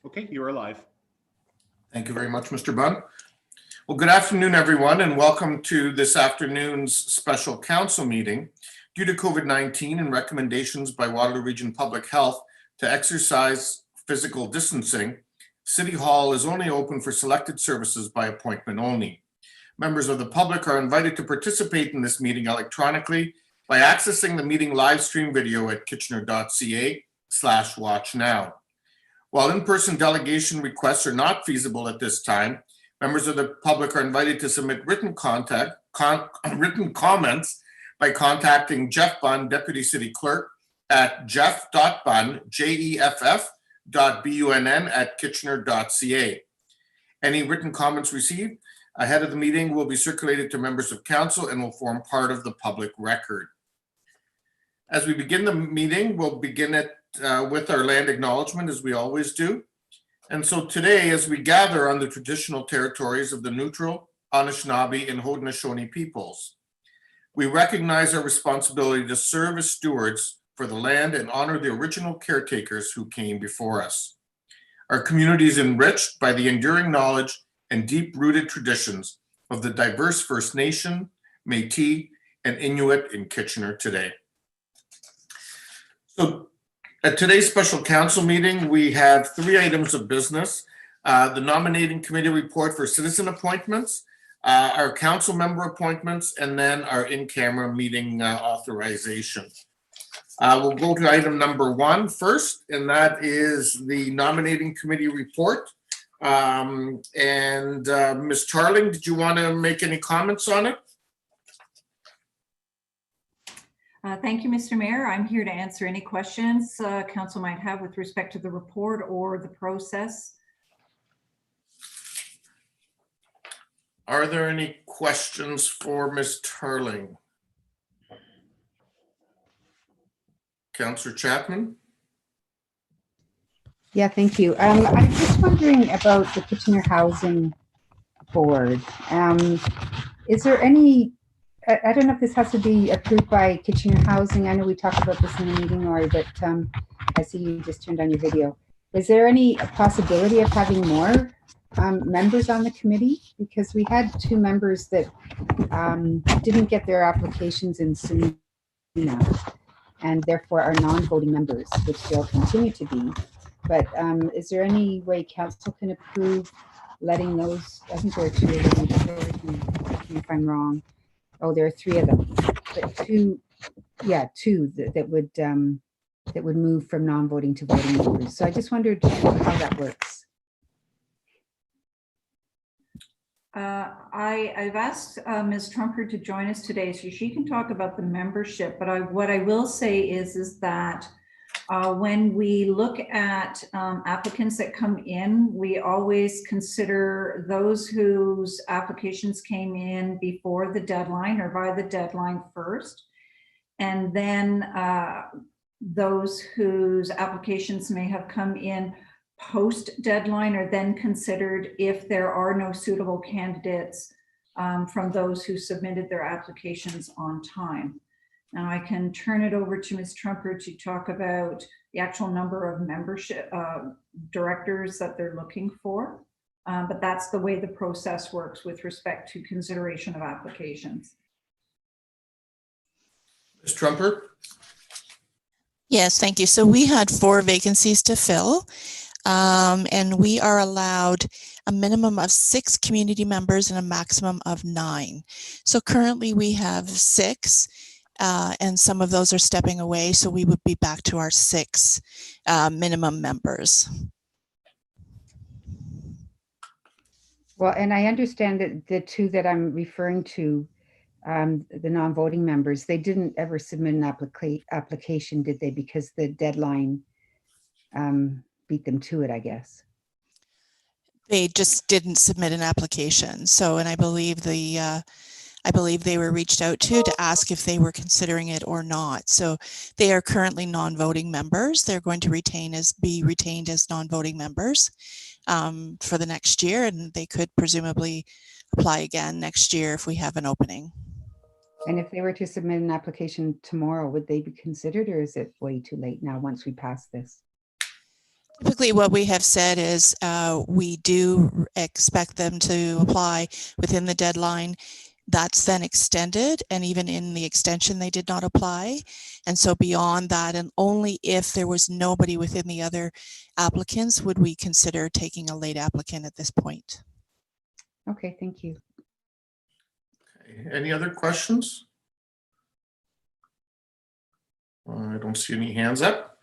Okay, you're alive. Thank you very much, Mr. Bunn. Well, good afternoon, everyone, and welcome to this afternoon's special council meeting. Due to COVID-19 and recommendations by Waterloo Region Public Health to exercise physical distancing, City Hall is only open for selected services by appointment only. Members of the public are invited to participate in this meeting electronically by accessing the meeting live stream video at kitchener.ca/watchnow. While in-person delegation requests are not feasible at this time, members of the public are invited to submit written comments by contacting Jeff Bunn, Deputy City Clerk, at jeff.bunn, jeff.bunn@kitchener.ca. Any written comments received ahead of the meeting will be circulated to members of council and will form part of the public record. As we begin the meeting, we'll begin with our land acknowledgement, as we always do. And so today, as we gather on the traditional territories of the Neutral, Anishinaabe, and Haudenosaunee peoples, we recognize our responsibility to serve as stewards for the land and honor the original caretakers who came before us. Our community is enriched by the enduring knowledge and deep-rooted traditions of the diverse First Nation, Métis, and Inuit in Kitchener today. So at today's special council meeting, we have 3 items of business: the nominating committee report for citizen appointments, our council member appointments, and then our in-camera meeting authorization. We'll go to item number 1 first, and that is the nominating committee report. Ms. Tarling, did you want to make any comments on it? Thank you, Mr. Mayor. I'm here to answer any questions council might have with respect to the report or the process. Are there any questions for Ms. Tarling? Councillor Chapman? Yeah, thank you. I'm just wondering about the Kitchener Housing Board. Is there any, I don't know if this has to be approved by Kitchener Housing. I know we talked about this in the meeting, Lori, but I see you just turned on your video. Is there any possibility of having more members on the committee? Because we had 2 members that didn't get their applications in soon enough, and therefore are non-voting members, which they'll continue to be. But is there any way council can approve letting those, I think there are 2 of them, correct me if I'm wrong. Oh, there are 3 of them, but 2 that would move from non-voting to voting members. So I just wondered how that works. I've asked Ms. Trumper to join us today so she can talk about the membership, but what I will say is that when we look at applicants that come in, we always consider those whose applications came in before the deadline or by the deadline first, and then those whose applications may have come in post deadline are then considered if there are no suitable candidates from those who submitted their applications on time. Now I can turn it over to Ms. Trumper to talk about the actual number of membership directors that they're looking for, but that's the way the process works with respect to consideration of applications. Ms. Trumper? Yes, thank you. So we had 4 vacancies to fill, and we are allowed a minimum of 6 community members and a maximum of 9. So currently we have 6, and some of those are stepping away, so we would be back to our 6 minimum members. Well, and I understand that the 2 that I'm referring to, the non-voting members, they didn't ever submit an application, did they? Because the deadline beat them to it, I guess. They just didn't submit an application. So, and I believe I believe they were reached out to ask if they were considering it or not. So they are currently non-voting members. They're going to be retained as non-voting members for the next year, and they could presumably apply again next year if we have an opening. And if they were to submit an application tomorrow, would they be considered, or is it way too late now once we pass this? Typically, what we have said is we do expect them to apply within the deadline. That's then extended, and even in the extension, they did not apply. And so beyond that, and only if there was nobody within the other applicants, would we consider taking a late applicant at this point. Okay, thank you. Any other questions? I don't see any hands up.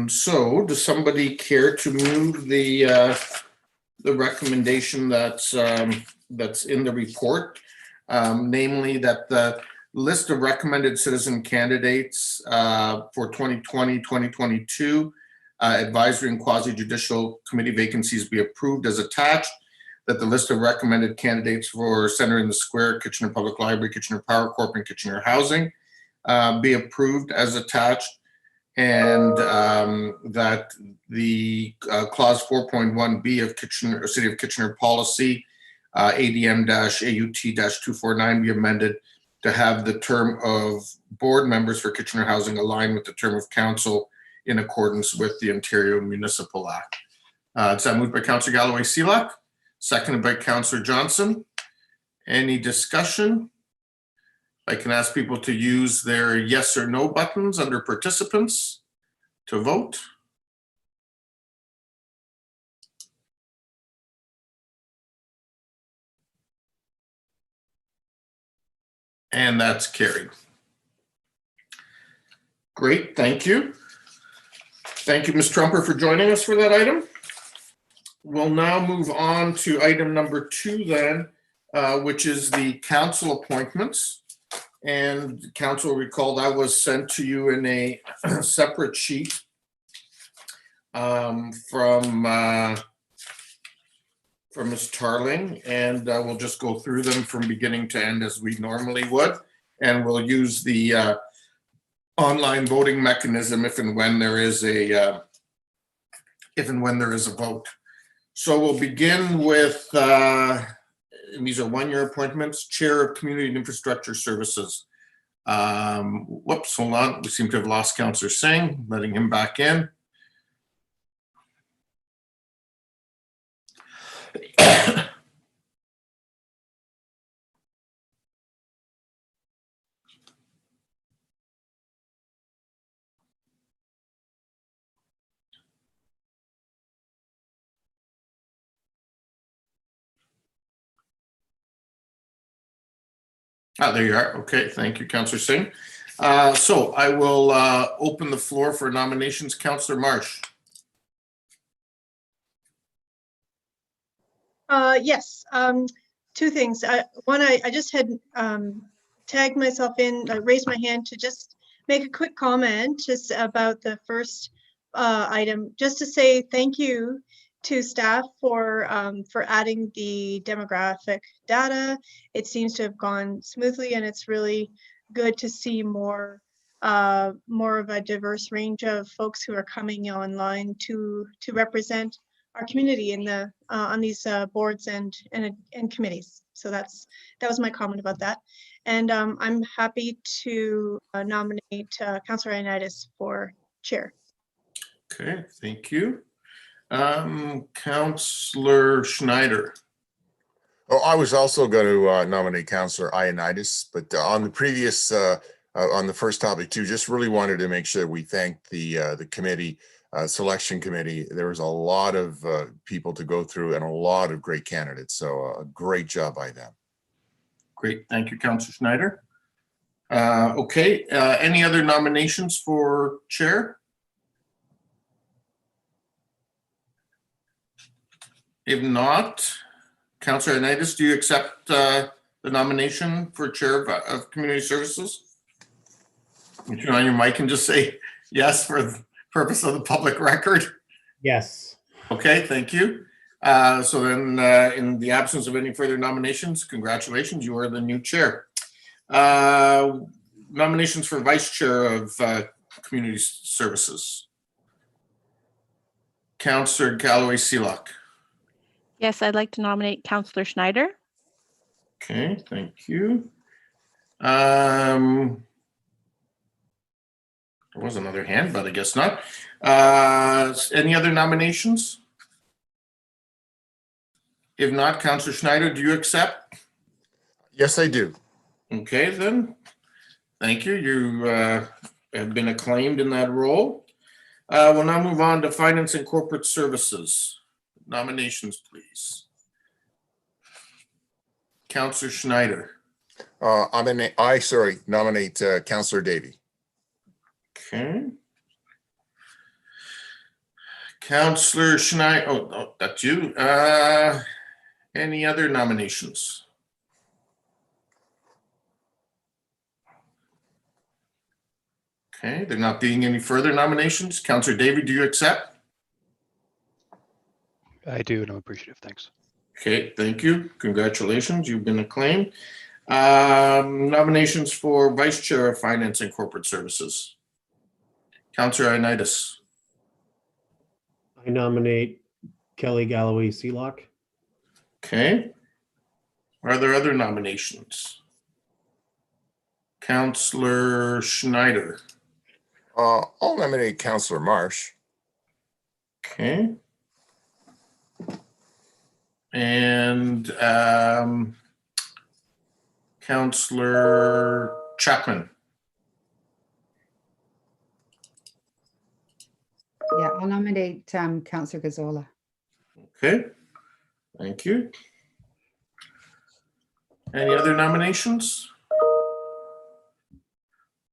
So does somebody care to move the recommendation that's in the report, namely that the list of recommended citizen candidates for 2020-2022 advisory and quasi-judicial committee vacancies be approved as attached, that the list of recommended candidates for Center in the Square, Kitchener Public Library, Kitchener Power Corp, and Kitchener Housing be approved as attached, and that the clause 4.1b of Kitchener City of Kitchener policy ADM-AUT-249 be amended to have the term of board members for Kitchener Housing align with the term of council in accordance with the Ontario Municipal Act. Is that moved by Councillor Galloway-Selak? Seconded by Councillor Johnson. Any discussion? I can ask people to use their yes or no buttons under participants to vote. And that's carried. Great, thank you. Thank you, Ms. Trumper, for joining us for that item. We'll now move on to item number 2 then, which is the council appointments. And council, recall that was sent to you in a separate sheet from Ms. Tarling, and we'll just go through them from beginning to end as we normally would, and we'll use the online voting mechanism if and when there is a vote. So we'll begin with these are one-year appointments. Chair of Community and Infrastructure Services. Whoops, hold on. We seem to have lost Councillor Singh. Letting him back in. There you are. Okay, thank you, Councillor Singh. So I will open the floor for nominations. Councillor Marsh. Yes, 2 things. One, I just had tagged myself in, raised my hand to just make a quick comment just about the first item, just to say thank you to staff for adding the demographic data. It seems to have gone smoothly, and it's really good to see more of a diverse range of folks who are coming online to represent our community in the on these boards and committees. So that was my comment about that. And I'm happy to nominate Councillor Ioannidis for chair. Okay, thank you. Councillor Schneider. Oh, I was also going to nominate Councillor Ioannidis, but on the previous, on the first topic too, just really wanted to make sure we thank the committee, selection committee. There was a lot of people to go through and a lot of great candidates. So a great job by them. Great, thank you, Councillor Schneider. Okay, any other nominations for chair? If not, Councillor Ioannidis, do you accept the nomination for chair of community services? You turn on your mic and just say yes for the purpose of the public record. Yes. Okay, thank you. So then, in the absence of any further nominations, congratulations, you are the new chair. Nominations for vice chair of community services. Councillor Galloway Seelock. Yes, I'd like to nominate Councillor Schneider. Okay, thank you. There was another hand, but I guess not. Any other nominations? If not, Councillor Schneider, do you accept? Yes, I do. Okay, then. Thank you. You have been acclaimed in that role. We'll now move on to Finance and Corporate Services. Nominations, please. Councillor Schneider. Nominate Councillor Davey. Okay. Councillor Schneider, oh, that's you. Any other nominations? Okay, there not being any further nominations. Councillor Davey, do you accept? I do, and I'm appreciative. Thanks. Okay, thank you. Congratulations, you've been acclaimed. Nominations for Vice Chair of Finance and Corporate Services. Councillor Ioannidis. I nominate Kelly Galloway Seelock. Okay. Are there other nominations? Councillor Schneider. I'll nominate Councillor Marsh. Okay. And Councillor Chapman. Yeah, I'll nominate Councillor Gazzola. Okay, thank you. Any other nominations?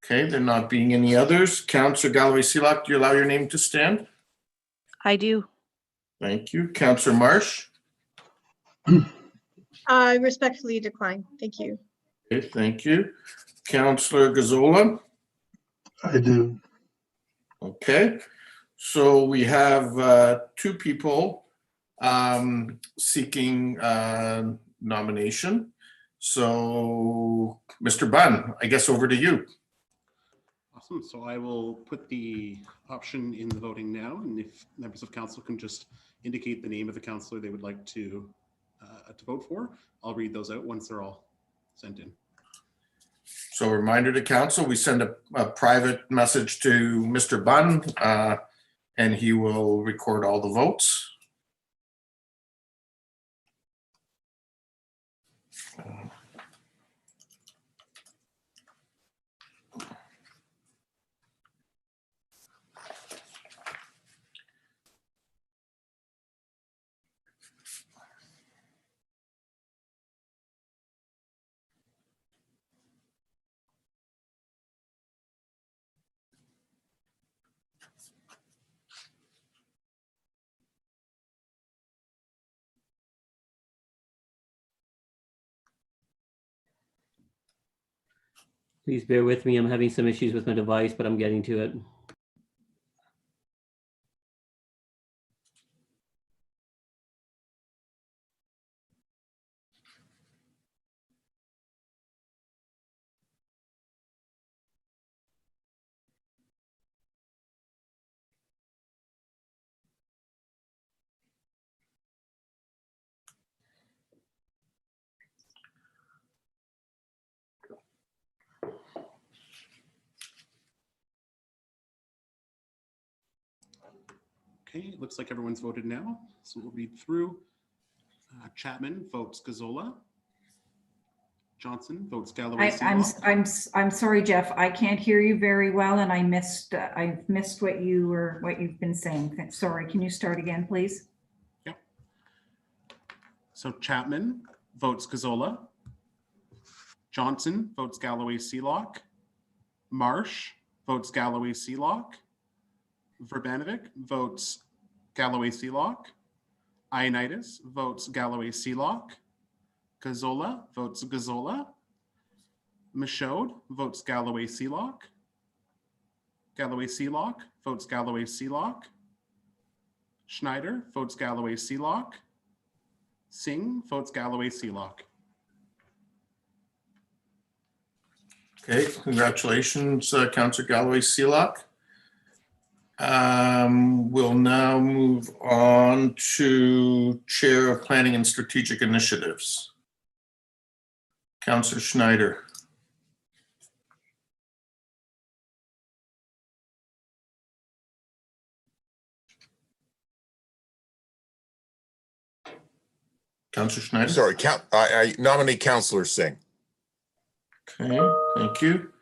Okay, there not being any others. Councillor Galloway Seelock, do you allow your name to stand? I do. Thank you. Councillor Marsh? I respectfully decline. Thank you. Okay, thank you. Councillor Gazzola? I do. Okay, so we have two people seeking nomination. So, Mr. Bunn, I guess over to you. Awesome. So I will put the option in the voting now, and if members of council can just indicate the name of the councillor they would like to vote for, I'll read those out once they're all sent in. So a reminder to council, we send a private message to Mr. Bunn and he will record all the votes. Please bear with me. I'm having some issues with my device, but I'm getting to it. Okay, it looks like everyone's voted now. So we'll read through. Chapman votes Gazzola. Johnson votes Galloway Seelock. I'm sorry, Jeff. I can't hear you very well, and I've missed what you've been saying. Sorry. Can you start again, please? Yeah. So Chapman votes Gazzola. Johnson votes Galloway Seelock. Marsh votes Galloway Seelock. Verbanovic votes Galloway Seelock. Ioannidis votes Galloway Seelock. Gazzola votes Gazzola. Michaud votes Galloway Seelock. Galloway Seelock votes Galloway Seelock. Schneider votes Galloway Seelock. Singh votes Galloway Seelock. Okay, congratulations, Councillor Galloway Seelock. We'll now move on to Chair of Planning and Strategic Initiatives. Councillor Schneider. Councillor Schneider. Sorry, I nominate Councillor Singh. Okay, thank you.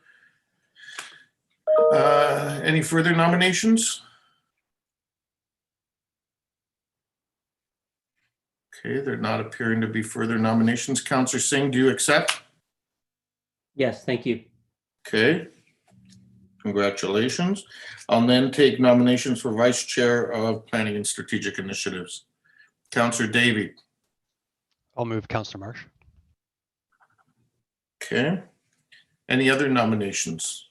Any further nominations? Okay, there not appearing to be further nominations. Councillor Singh, do you accept? Yes, thank you. Okay. Congratulations. I'll then take nominations for Vice Chair of Planning and Strategic Initiatives. Councillor Davey. I'll move Councillor Marsh. Okay. Any other nominations?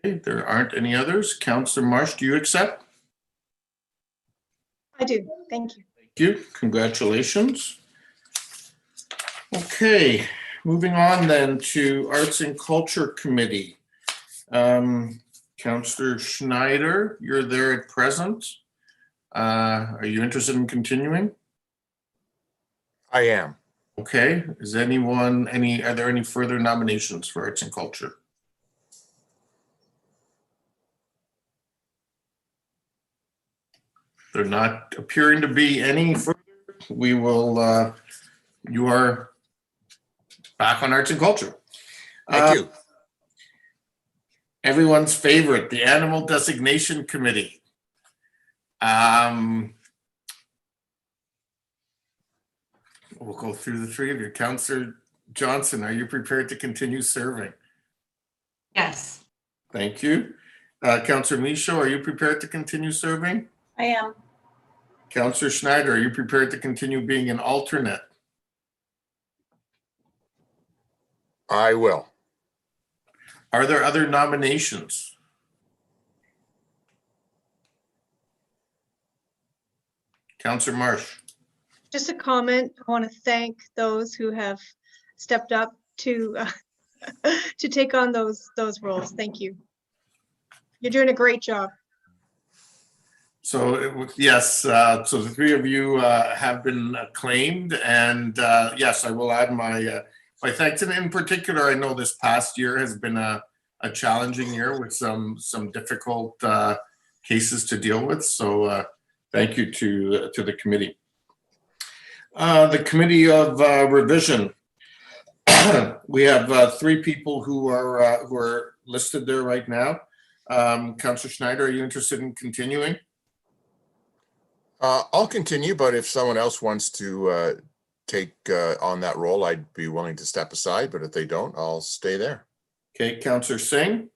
Okay, there aren't any others. Councillor Marsh, do you accept? I do. Thank you. Thank you. Congratulations. Okay, moving on then to Arts and Culture Committee. Councillor Schneider, you're there at present. Are you interested in continuing? I am. Okay, are there any further nominations for Arts and Culture? There not appearing to be any further. We will, you are back on Arts and Culture. Thank you. Everyone's favorite, the Animal Designation Committee. We'll go through the three of you. Councillor Johnson, are you prepared to continue serving? Yes. Thank you. Councillor Michaud, are you prepared to continue serving? I am. Councillor Schneider, are you prepared to continue being an alternate? I will. Are there other nominations? Councillor Marsh. Just a comment. I want to thank those who have stepped up to to take on those roles. Thank you. You're doing a great job. So yes, so the three of you have been acclaimed, and yes, I will add my thanks. And in particular, I know this past year has been a challenging year with some difficult cases to deal with. So thank you to the committee. The Committee of Revision. We have three people who are listed there right now. Councillor Schneider, are you interested in continuing? I'll continue, but if someone else wants to take on that role, I'd be willing to step aside, but if they don't, I'll stay there. Okay, Councillor Singh.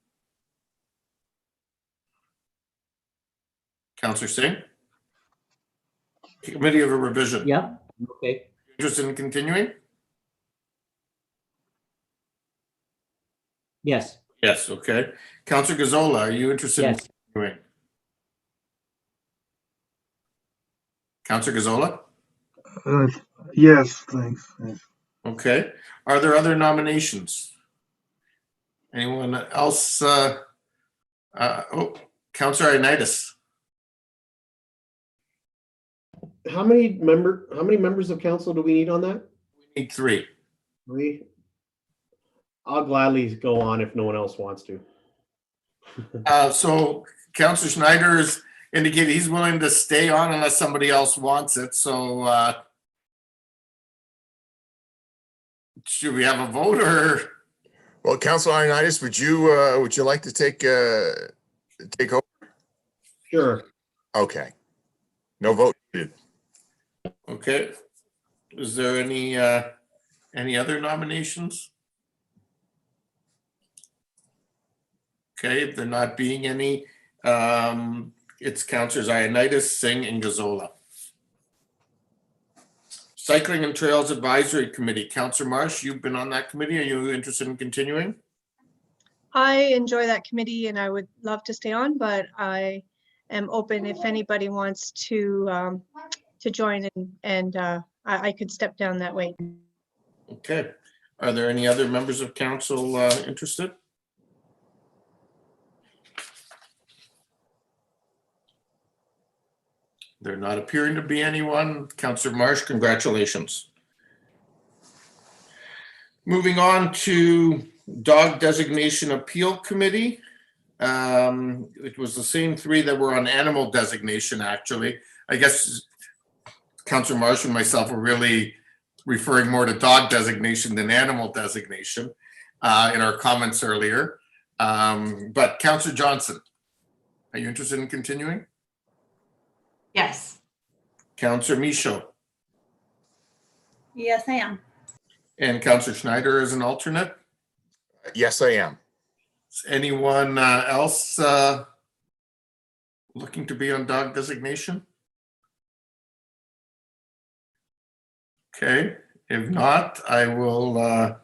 Councillor Singh. Committee of Revision. Yeah, okay. Interested in continuing? Yes. Yes, okay. Councillor Gazzola, are you interested in continuing? Councillor Gazzola? Yes, thanks. Yes. Okay. Are there other nominations? Anyone else? Councillor Ioannidis. How many members of council do we need on that? We need three. Three. I'll gladly go on if no one else wants to. So Councillor Schneider has indicated he's willing to stay on unless somebody else wants it. So should we have a vote or? Well, Councillor Ioannidis, would you like to take over? Sure. Okay. No vote needed. Okay. Is there any other nominations? Okay, if there not being any, it's Councillors Ioannidis, Singh, and Gazzola. Cycling and Trails Advisory Committee. Councillor Marsh, you've been on that committee. Are you interested in continuing? I enjoy that committee and I would love to stay on, but I am open if anybody wants to join, and I could step down that way. Okay. Are there any other members of council interested? There not appearing to be anyone. Councillor Marsh, congratulations. Moving on to Dog Designation Appeal Committee. It was the same three that were on animal designation, actually. I guess Councillor Marsh and myself were really referring more to dog designation than animal designation in our comments earlier. But Councillor Johnson, are you interested in continuing? Yes. Councillor Michaud Yes, I am. and Councillor Schneider as an alternate. Yes, I am. Is anyone else looking to be on dog designation? Okay, if not, I will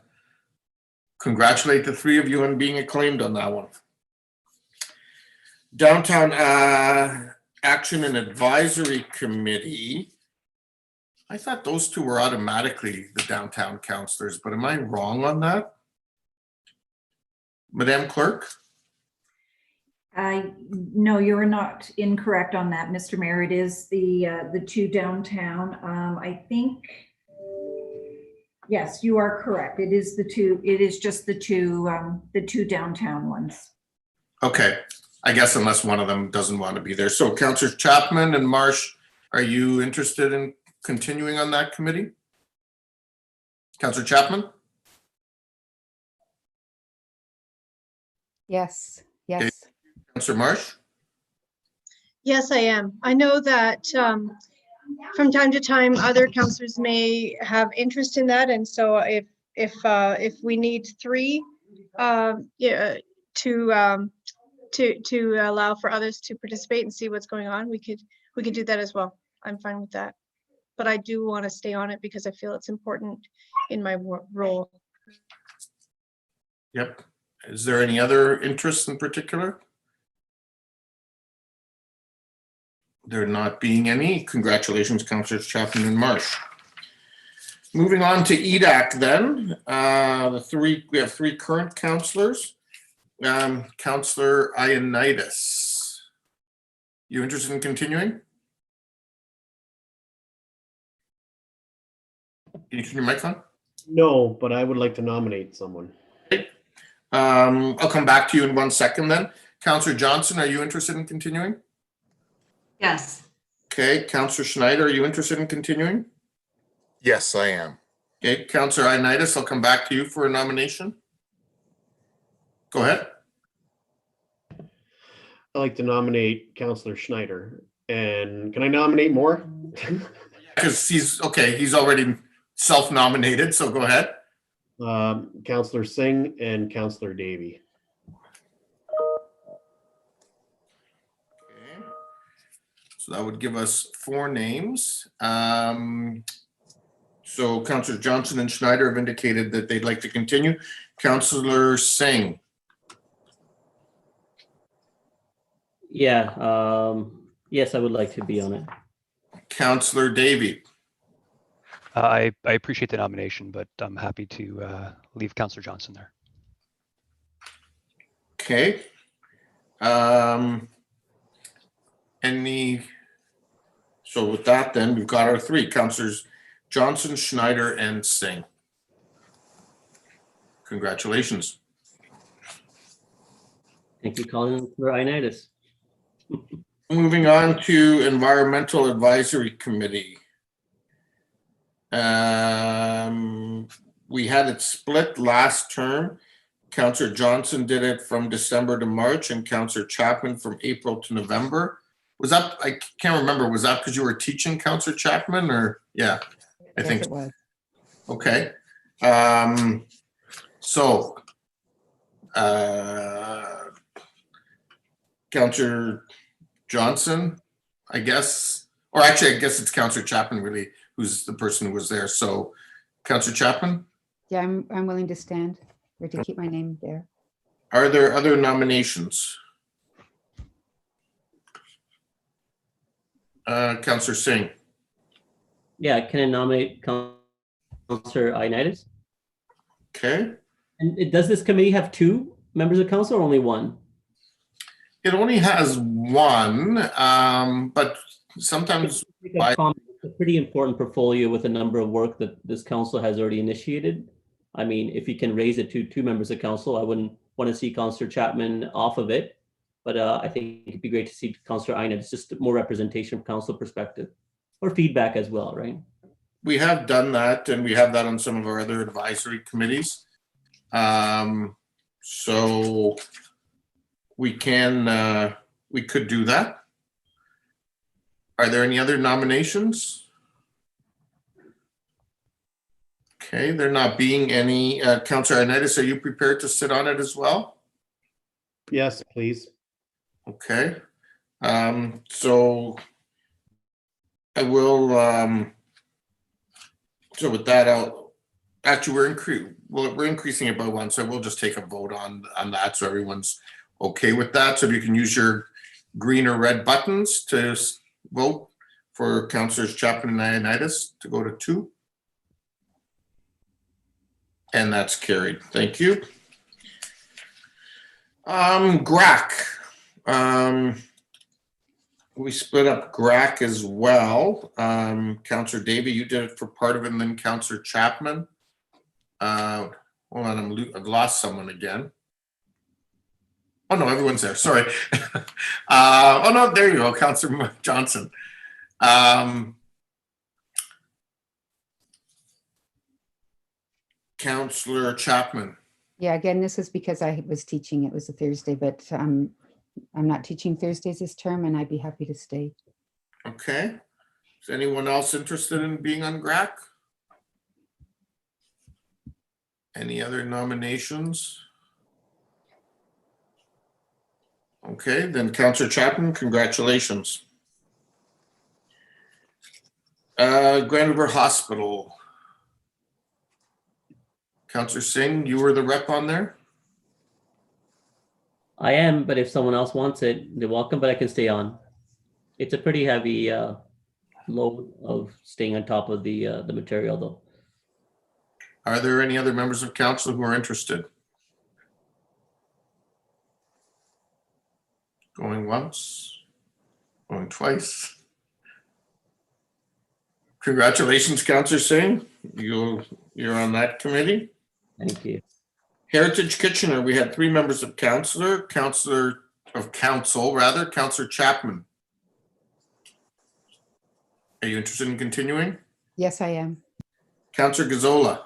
congratulate the three of you on being acclaimed on that one. Downtown Action and Advisory Committee. I thought those two were automatically the downtown councillors, but am I wrong on that? Madam Clerk? No, you're not incorrect on that, Mr. Mayor. It is the two downtown. I think, yes, you are correct. It is the two. It is just the two downtown ones. Okay, I guess unless one of them doesn't want to be there. So Councillor Chapman and Marsh, are you interested in continuing on that committee? Councillor Chapman? Yes, yes. Okay. Councillor Marsh? Yes, I am. I know that from time to time, other councillors may have interest in that, and so if we need three, yeah, to allow for others to participate and see what's going on, we could do that as well. I'm fine with that, but I do want to stay on it because I feel it's important in my role. Yep. Is there any other interest in particular? There not being any. Congratulations, Councillors Chapman and Marsh. Moving on to EDAC then. We have three current councillors. Councillor Ioannidis. You interested in continuing? Can you turn your mic on? No, but I would like to nominate someone. I'll come back to you in 1 second then. Councillor Johnson, are you interested in continuing? Yes. Okay, Councillor Schneider, are you interested in continuing? Yes, I am. Okay, Councillor Ioannidis, I'll come back to you for a nomination. Go ahead. I'd like to nominate Councillor Schneider. And can I nominate more? Because he's already self-nominated, so go ahead. Councillor Singh and Councillor Davey. Okay. So that would give us 4 names. So Councillor Johnson and Schneider have indicated that they'd like to continue. Councillor Singh. Yeah, yes, I would like to be on it. Councillor Davey. I appreciate the nomination, but I'm happy to leave Councillor Johnson there. Okay. So with that, then we've got our 3 councillors, Johnson, Schneider, and Singh. Congratulations. Thank you, Councillor Ioannidis. Moving on to Environmental Advisory Committee. We had it split last term. Councillor Johnson did it from December to March and Councillor Chapman from April to November. Was that, I can't remember, was that because you were teaching, Councillor Chapman, or? Yeah, I Yes, think. it was. Okay. So, Councillor Johnson, I guess, or actually, I guess it's Councillor Chapman really, who's the person who was there. So, Councillor Chapman? Yeah, I'm willing to stand or to keep my name there. Are there other nominations? Councillor Singh. Yeah, can I nominate Councillor Ioannidis? Okay. And does this committee have 2 members of council or only 1? It only has 1, but sometimes It's a pretty important portfolio with a number of work that this council has already initiated. I mean, if you can raise it to 2 members of council, I wouldn't want to see Councillor Chapman off of it. But I think it'd be great to see Councillor Ioannidis, just more representation from council perspective or feedback as well, right? we have done that, and we have that on some of our other advisory committees. So we could do that. Are there any other nominations? Okay, there not being any. Councillor Ioannidis, are you prepared to sit on it as well? Yes, please. Okay. So I will, so with that, we're increasing it by 1, so we'll just take a vote on that, so everyone's okay with that. So if you can use your green or red buttons to vote for Councillors Chapman and Ioannidis to go to 2. And that's carried. Thank you. GRAC. We split up GRAC as well. Councillor Davey, you did it for part of it, and then Councillor Chapman. Hold on, I've lost someone again. Oh no, everyone's there. Sorry. Oh no, there you go, Councillor Johnson. Councillor Chapman. Yeah, again, this is because I was teaching. It was a Thursday, but I'm not teaching Thursdays this term, and I'd be happy to stay. Okay. Is anyone else interested in being on GRAC? Any other nominations? Okay, then Councillor Chapman, congratulations. Grand River Hospital. Councillor Singh, you were the rep on there? I am, but if someone else wants it, they're welcome, but I can stay on. It's a pretty heavy load of staying on top of the material though. Are there any other members of council who are interested? Going once, going twice. Congratulations, Councillor Singh. You're on that committee. Thank you. Heritage Kitchener, we had 3 members of council, Councillor Chapman. Are you interested in continuing? Yes, I am. Councillor Gazzola,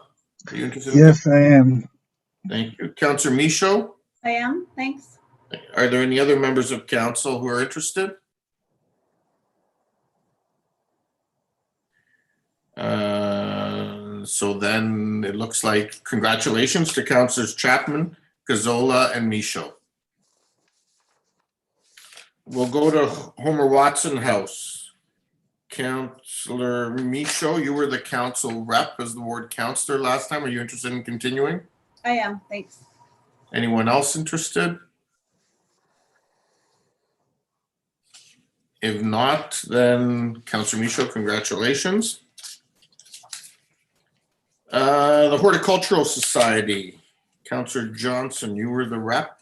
are you interested? Yes, I am. Thank you. Councillor Michaud? I am, thanks. Are there any other members of council who are interested? So then it looks like congratulations to Councillors Chapman, Gazzola, and Michaud. We'll go to Homer Watson House. Councillor Michaud, you were the council rep as the ward councillor last time. Are you interested in continuing? I am, thanks. Anyone else interested? If not, then Councillor Michaud, congratulations. The Horticultural Society, Councillor Johnson, you were the rep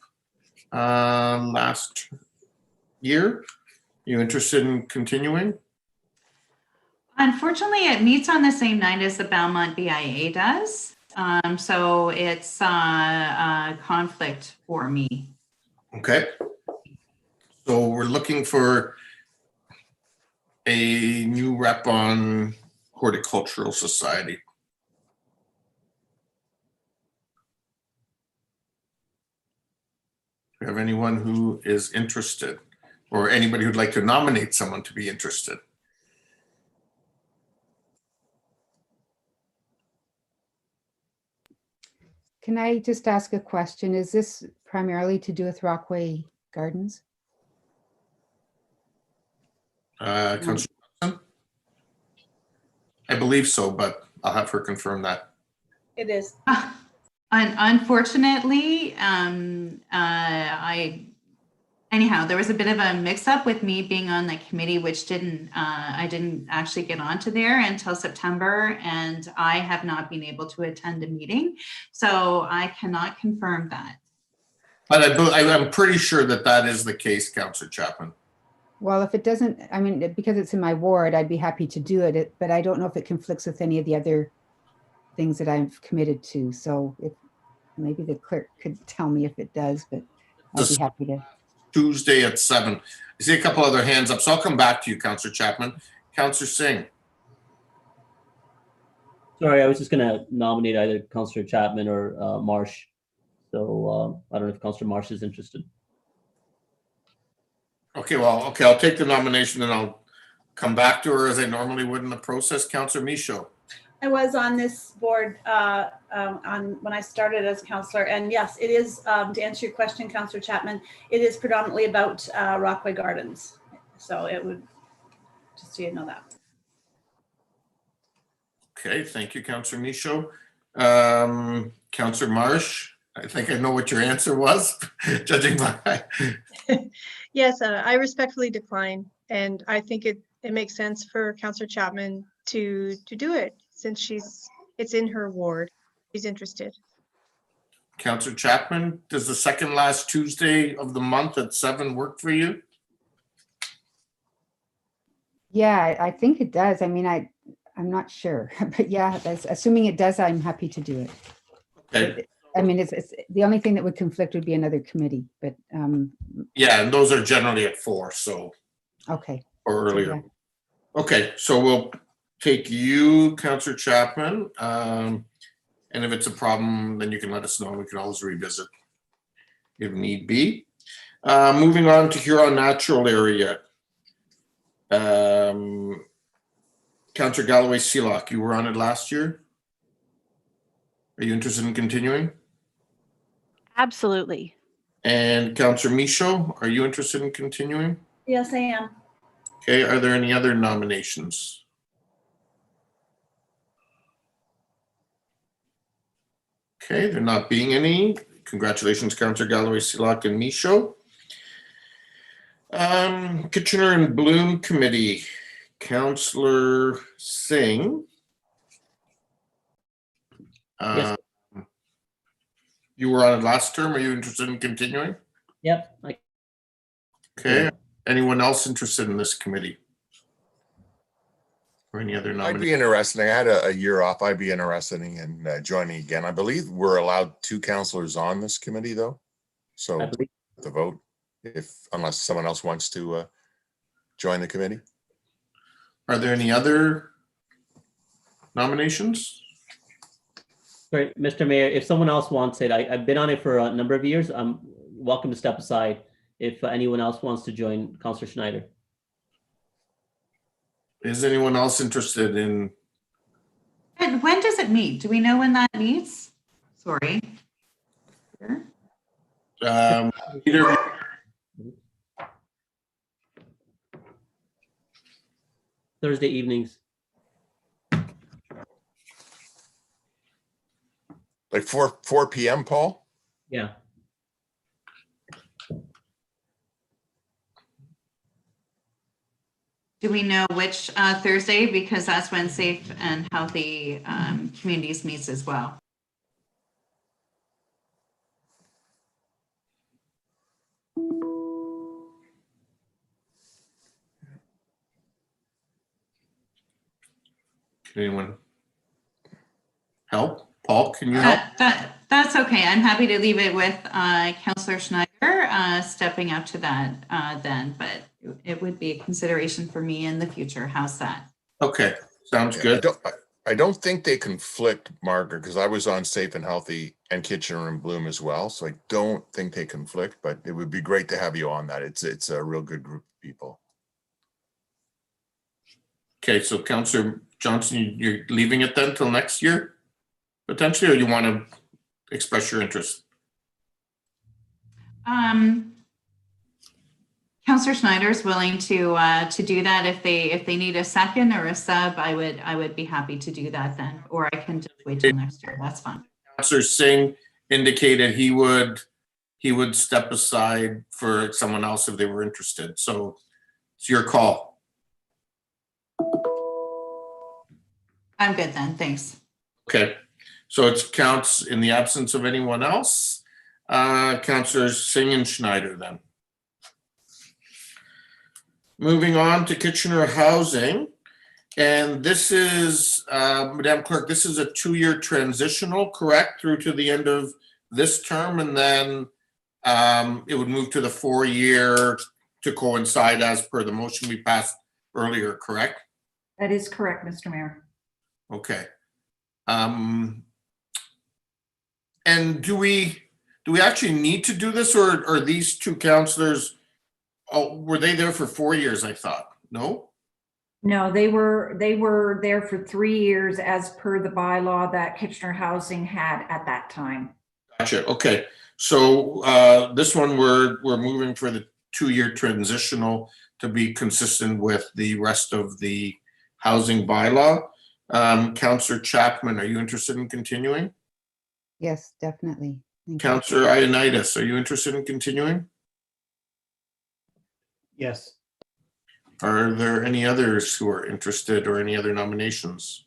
last year. You interested in continuing? Unfortunately, it meets on the same night as the Belmont BIA does. So it's a conflict for me. Okay. So we're looking for a new rep on Horticultural Society. Do you have anyone who is interested, or anybody who'd like to nominate someone to be interested? Can I just ask a question? Is this primarily to do with Rockway Gardens? Councillor Johnson? I believe so, but I'll have her confirm that. It is. Unfortunately, I anyhow, there was a bit of a mix-up with me being on the committee, which I didn't actually get onto there until September, and I have not been able to attend a meeting, so I cannot confirm that. But I'm pretty sure that that is the case, Councillor Chapman. Well, if it doesn't, I mean, because it's in my ward, I'd be happy to do it, but I don't know if it conflicts with any of the other things that I've committed to. So if maybe the clerk could tell me if it does, but I'd be happy to. Tuesday at 7. I see a couple other hands up, so I'll come back to you, Councillor Chapman. Councillor Singh. Sorry, I was just going to nominate either Councillor Chapman or Marsh. So I don't know if Councillor Marsh is interested. Okay, well, okay, I'll take the nomination and I'll come back to her as I normally would in the process. Councillor Michaud. I was on this board when I started as councillor, and yes, it is, to answer your question, Councillor Chapman, it is predominantly about Rockway Gardens. So it would, just so you know that. Okay, thank you, Councillor Michaud. Councillor Marsh, I think I know what your answer was, judging by. Yes, I respectfully decline, and I think it makes sense for Councillor Chapman to do it since it's in her ward. She's interested. Councillor Chapman, does the second last Tuesday of the month at 7 work for you? Yeah, I think it does. I mean, I'm not sure, but yeah, assuming it does, I'm happy to do it. Okay. I mean, it's the only thing that would conflict would be another committee, but yeah, and those are generally at 4, so. Okay. Or earlier. Yeah. Okay, so we'll take you, Councillor Chapman. And if it's a problem, then you can let us know. We can always revisit if need be. Moving on to Huron Natural Area. Councillor Galloway Seelock, you were on it last year. Are you interested in continuing? Absolutely. And Councillor Michaud, are you interested in continuing? Yes, I am. Okay, are there any other nominations? Okay, there not being any. Congratulations, Councillor Galloway Seelock and Michaud. Kitchener and Bloom Committee, Councillor Singh. Yes. You were on it last term. Are you interested in continuing? Yep. Okay. Anyone else interested in this committee? Or any other I'd nominations? be interested. I had a year off. I'd be interested in joining again. I believe we're allowed 2 councillors on this committee, though. So the vote, unless someone else wants to join the committee. Are there any other nominations? Sorry, Mr. Mayor, if someone else wants it, I've been on it for a number of years. I'm welcome to step aside if anyone else wants to join Councillor Schneider. Is anyone else interested in? And when does it meet? Do we know when that meets? Sorry. Either. Thursday evenings. Like 4 p.m., Paul? Yeah. Do we know which Thursday? Because that's when Safe and Healthy Communities meets as well. Can anyone help? Paul, can you help? That's okay. I'm happy to leave it with Councillor Schneider stepping up to that then, but it would be a consideration for me in the future. How's that? Okay, sounds good. I don't think they conflict, Margaret, because I was on Safe and Healthy and Kitchener and Bloom as well. So I don't think they conflict, but it would be great to have you on that. It's a real good group of people. Okay, so Councillor Johnson, you're leaving it then till next year, potentially, or you want to express your interest? Councillor Schneider is willing to do that. If they need a second or a sub, I would be happy to do that then, or I can just wait till next year. That's fine. Councillor Singh indicated he would he would step aside for someone else if they were interested. So it's your call. I'm good then, thanks. Okay, so it counts in the absence of anyone else. Councillors Singh and Schneider then. Moving on to Kitchener Housing. And this is, Madam Clerk, this is a 2-year transitional, correct, through to the end of this term, and then it would move to the 4-year to coincide as per the motion we passed earlier, correct? That is correct, Mr. Mayor. Okay. And do we actually need to do this, or are these two councillors, were they there for 4 years, I thought? No? No, they were there for 3 years as per the bylaw that Kitchener Housing had at that time. Gotcha. Okay. So this one we're moving for the 2-year transitional to be consistent with the rest of the housing bylaw. Councillor Chapman, are you interested in continuing? Yes, definitely. Thank you. Councillor Ioannidis, are you interested in continuing? Yes. Are there any others who are interested or any other nominations?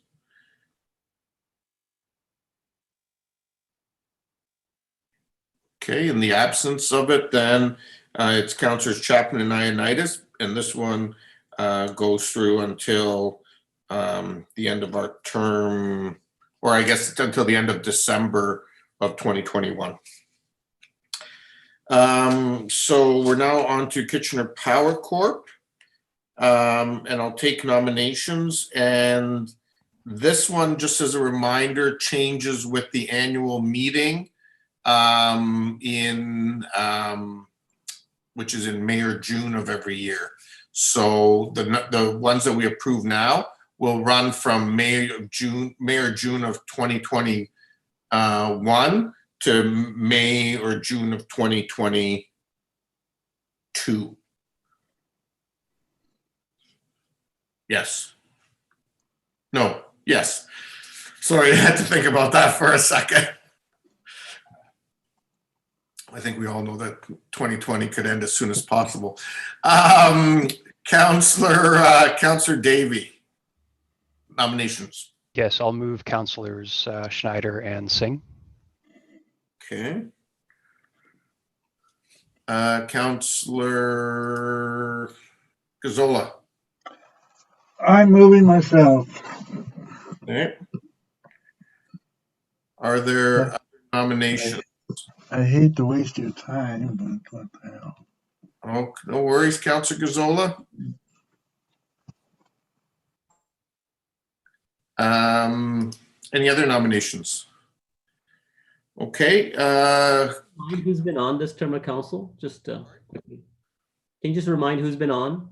Okay, in the absence of it, then it's Councillors Chapman and Ioannidis, and this one goes through until the end of our term, or I guess until the end of December of 2021. So we're now on to Kitchener Power Corp. And I'll take nominations, and this one, just as a reminder, changes with the annual meeting which is in May or June of every year. So the ones that we approve now will run from May or June of 2021 to May or June of 2022. Yes. No. Yes. Sorry, I had to think about that for a second. I think we all know that 2020 could end as soon as possible. Councillor Davey, nominations. Yes, I'll move Councillors Schneider and Singh. Okay. Councillor Gazzola. I'm moving myself. Okay. Are there other nominations? I hate to waste your time, but what the hell? Oh, no worries, Councillor Gazzola. Any other nominations? Okay. Who's been on this term of council? Just quickly. Can you just remind who's been on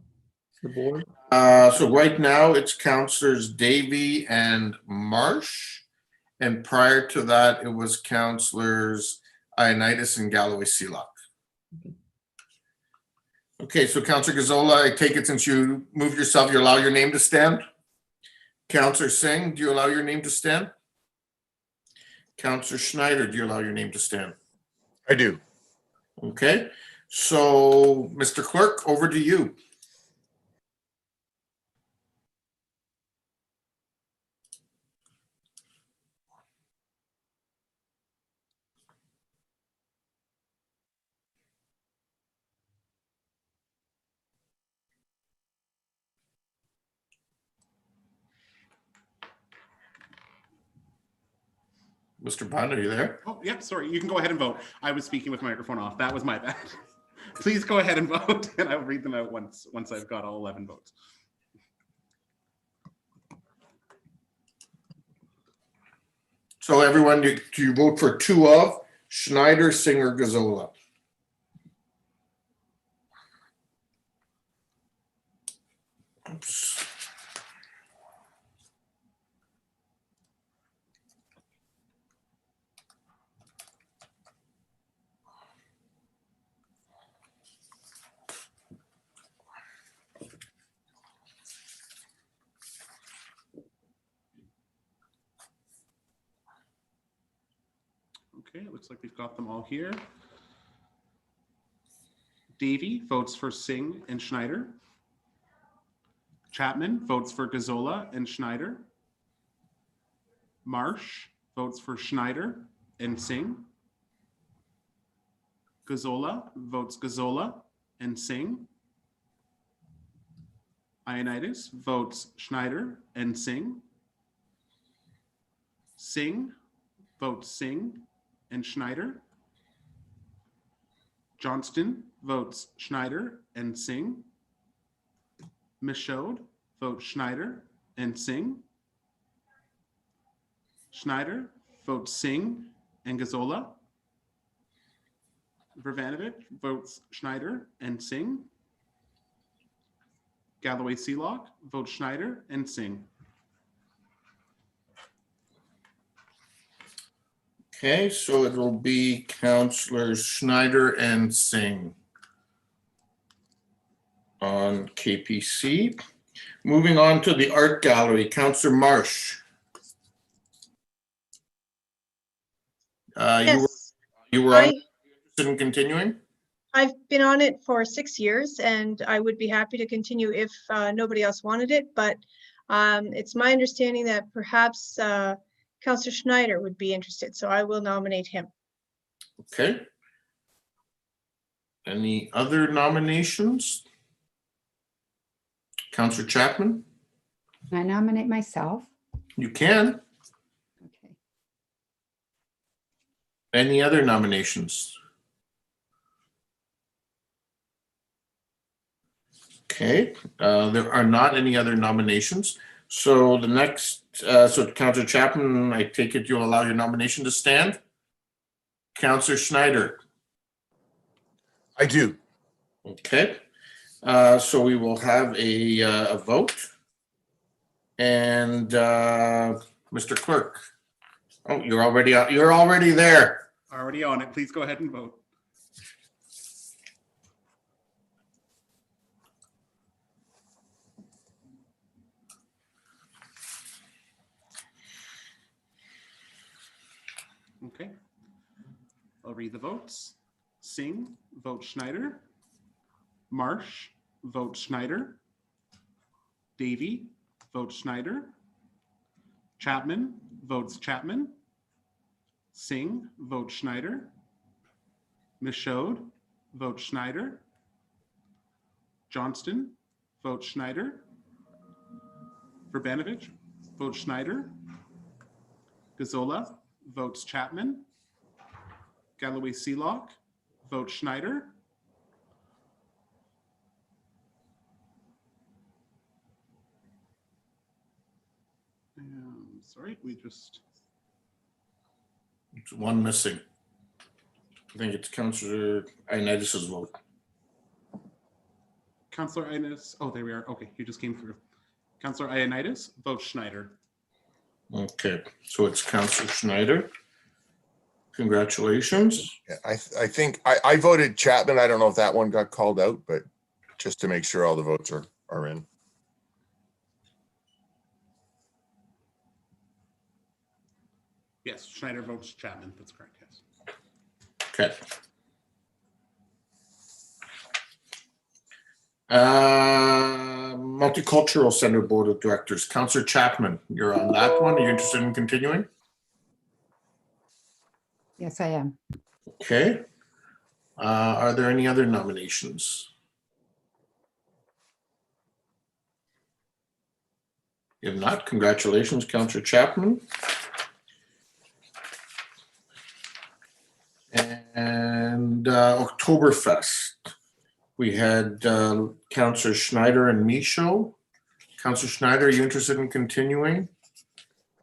the board? So right now it's Councillors Davey and Marsh. And prior to that, it was Councillors Ioannidis and Galloway-Seelock. Okay, so Councillor Gazzola, I take it since you moved yourself, you allow your name to stand? Councillor Singh, do you allow your name to stand? Councillor Schneider, do you allow your name to stand? I do. Okay, so Mr. Clerk, over to you. Mr. Bond, are you there? Oh, yeah, sorry. You can go ahead and vote. I was speaking with my microphone off. That was my bad. Please go ahead and vote, and I'll read them out once I've got all 11 votes. So everyone, do you vote for 2 of Schneider, Singh, or Gazzola? Oops. Okay, it looks like we've got them all here. Davy votes for Singh and Schneider. Chapman votes for Gazzola and Schneider. Marsh votes for Schneider and Singh. Gazzola votes Gazzola and Singh. Ioannidis votes Schneider and Singh. Singh votes Singh and Schneider. Johnston votes Schneider and Singh. Michaud votes Schneider and Singh. Schneider votes Singh and Gazzola. Vervanovich votes Schneider and Singh. Galloway Seelock votes Schneider and Singh. Okay, so it will be Councillors Schneider and Singh on KPC. Moving on to the Art Gallery, Councillor Marsh. Yes, You were interested in continuing? I've been on it for 6 years and I would be happy to continue if nobody else wanted it, but it's my understanding that perhaps Councillor Schneider would be interested, so I will nominate him. Okay. Any other nominations? Councillor Chapman, Can I nominate myself? you can. Okay. Any other nominations? Okay, there are not any other nominations. So the next, so Councillor Chapman, I take it you'll allow your nomination to stand? Councillor Schneider, I do. okay. So we will have a vote. And Mr. Clerk, oh, you're already there. Already on it. Please go ahead and vote. Okay. I'll read the votes. Singh votes Schneider. Marsh votes Schneider. Davy votes Schneider. Chapman votes Chapman. Singh votes Schneider. Michaud votes Schneider. Johnston votes Schneider. Verbanovich votes Schneider. Gazzola votes Chapman. Galloway Seelock votes Schneider. Sorry, we just. It's one missing. I think it's Councillor Ioannidis' vote. Councillor Ioannidis, oh, there we are. Okay, you just came through. Councillor Ioannidis votes Schneider. Okay, so it's Councillor Schneider. Congratulations. Yeah, I think I voted Chapman. I don't know if that one got called out, but just to make sure all the votes are in. Yes, Schneider votes Chapman. That's correct, yes. Okay. Multicultural Center Board of Directors, Councillor Chapman, you're on that one. Are you interested in continuing? Yes, I am. Okay. Are there any other nominations? If not, congratulations, Councillor Chapman. And Oktoberfest. We had Councillor Schneider and Michaud. Councillor Schneider, are you interested in continuing?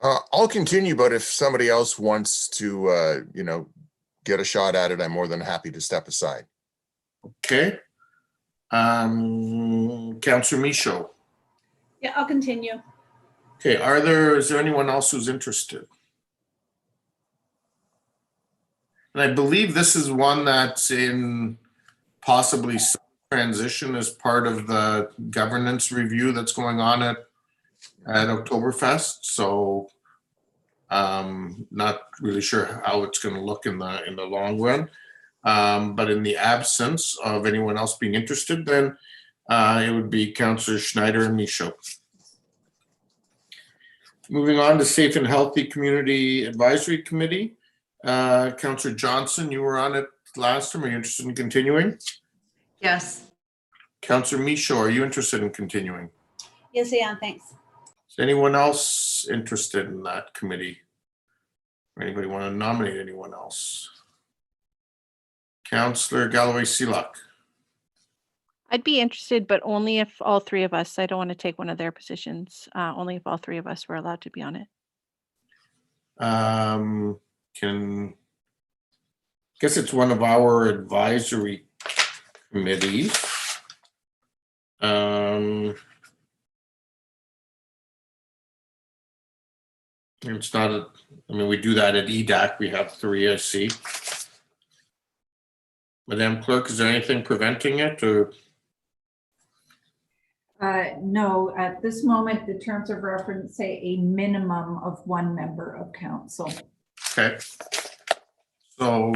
I'll continue, but if somebody else wants to, get a shot at it, I'm more than happy to step aside. Okay. Councillor Michaud. Yeah, I'll continue. Okay, is there anyone else who's interested? And I believe this is one that's in possibly some transition as part of the governance review that's going on at Oktoberfest. So not really sure how it's going to look in the long run. But in the absence of anyone else being interested, then it would be Councillor Schneider and Michaud. Moving on to Safe and Healthy Community Advisory Committee. Councillor Johnson, you were on it last time. Are you interested in continuing? Yes. Councillor Michaud, are you interested in continuing? Yes, I am. Thanks. Is anyone else interested in that committee? Or anybody want to nominate anyone else? Councillor Galloway-Seelock. I'd be interested, but only if all three of us, I don't want to take one of their positions, only if all three of us were allowed to be on it. Guess it's one of our advisory committees. It's not, we do that at EDAC. We have 3, I see. Madam Clerk, is there anything preventing it, or? No, at this moment, the terms of reference say a minimum of 1 member of council. Okay. So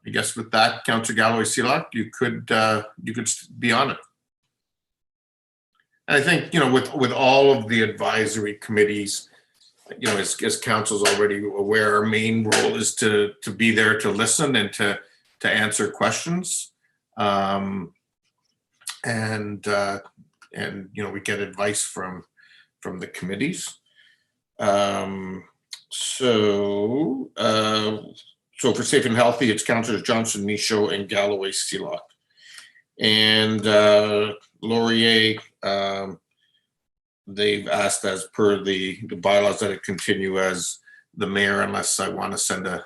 I guess with that, Councillor Galloway-Seelock, you could be on it. And I think, with all of the advisory committees, as council's already aware, our main role is to be there to listen and to answer questions. And we get advice from the committees. So for Safe and Healthy, it's Councillors Johnson, Michaud, and Galloway-Seelock. And Laurier, they've asked, as per the bylaws, that it continue as the mayor unless I want to send a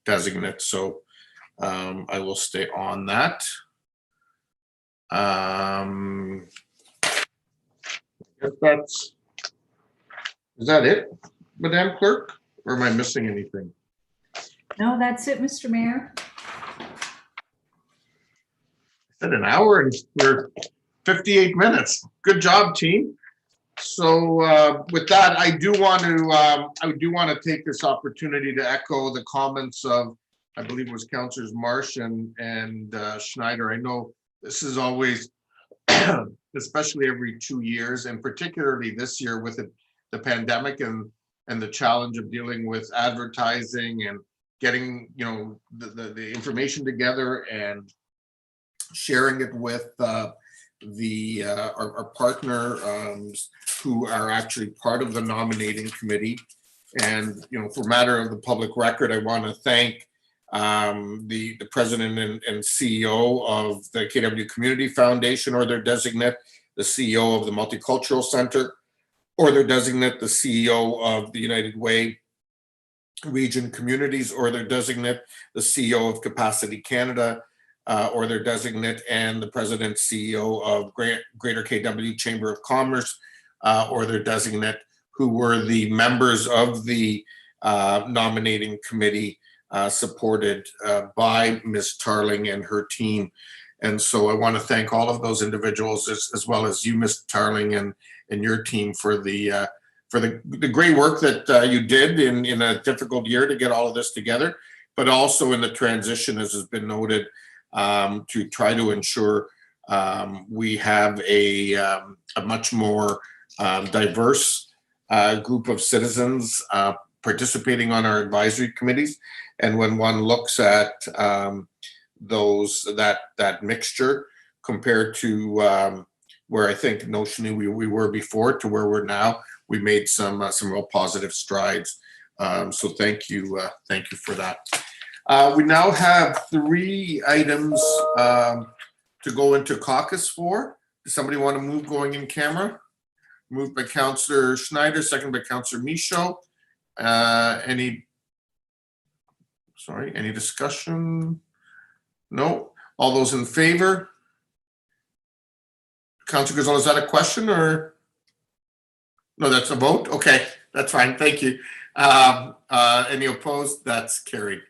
designate. So I will stay on that. Is that it, Madam Clerk? Or am I missing anything? No, that's it, Mr. Mayor. I said an hour and we're 58 minutes. Good job, team. So with that, I do want to take this opportunity to echo the comments of, I believe it was Councillors Marsh and Schneider. I know this is always, especially every 2 years, and particularly this year with the pandemic and the challenge of dealing with advertising and getting the information together and sharing it with our partner who are actually part of the nominating committee. And for matter of the public record, I want to thank the president and CEO of the KW Community Foundation, or their designate, the CEO of the Multicultural Center, or their designate, the CEO of the United Way Region Communities, or their designate, the CEO of Capacity Canada, or their designate, and the president, CEO of Greater KW Chamber of Commerce, or their designate, who were the members of the nominating committee supported by Ms. Tarling and her team. And so I want to thank all of those individuals, as well as you, Ms. Tarling, and your team for the great work that you did in a difficult year to get all of this together, but also in the transition, as has been noted, to try to ensure we have a much more diverse group of citizens participating on our advisory committees. And when one looks at that mixture compared to where I think notionally we were before to where we're now, we made some real positive strides. So thank you for that. We now have 3 items to go into caucus for. Does somebody want to move going in camera? Moved by Councillor Schneider, second by Councillor Michaud. Any discussion? No. All those in favor? Councillor Gonzalez, is that a question or? No, that's a vote? Okay, that's fine. Thank you. Any opposed? That's carried.